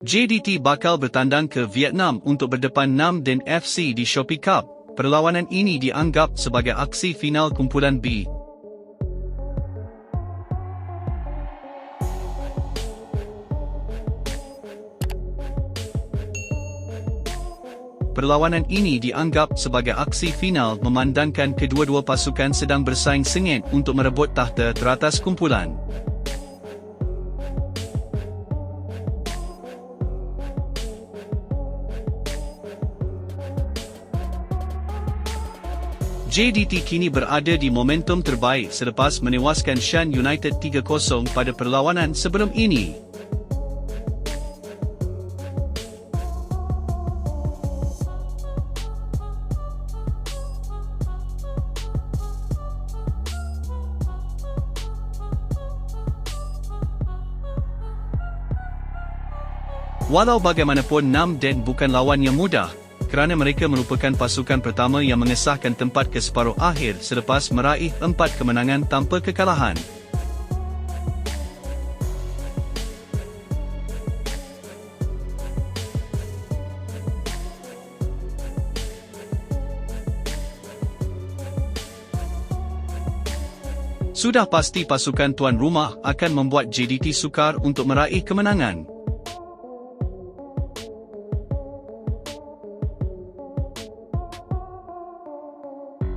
JDT bakal bertandang ke Vietnam untuk berdepan Nam Dinh FC di Shopee Cup. Perlawanan ini dianggap sebagai aksi final kumpulan B. Perlawanan ini dianggap sebagai aksi final memandangkan kedua-dua pasukan sedang bersaing sengit untuk merebut takhta teratas kumpulan. JDT kini berada di momentum terbaik selepas menewaskan Shan United 3-0 pada perlawanan sebelum ini. Walau bagaimanapun, Nam Dinh bukan lawan yang mudah, kerana mereka merupakan pasukan pertama yang mengesahkan tempat ke separuh akhir selepas meraih 4 kemenangan tanpa kekalahan. Sudah pasti pasukan tuan rumah akan membuat JDT sukar untuk meraih kemenangan.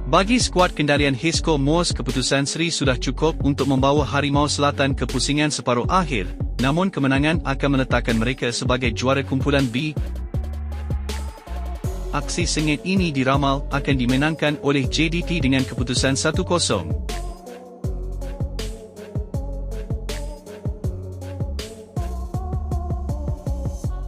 Bagi skuad kendarian Hisco Moors, keputusan seri sudah cukup untuk membawa Harimau Selatan ke pusingan separuh akhir, namun kemenangan akan meletakkan mereka sebagai juara kumpulan B. Aksi sengit ini diramal akan dimenangkan oleh JDT dengan keputusan 1-0.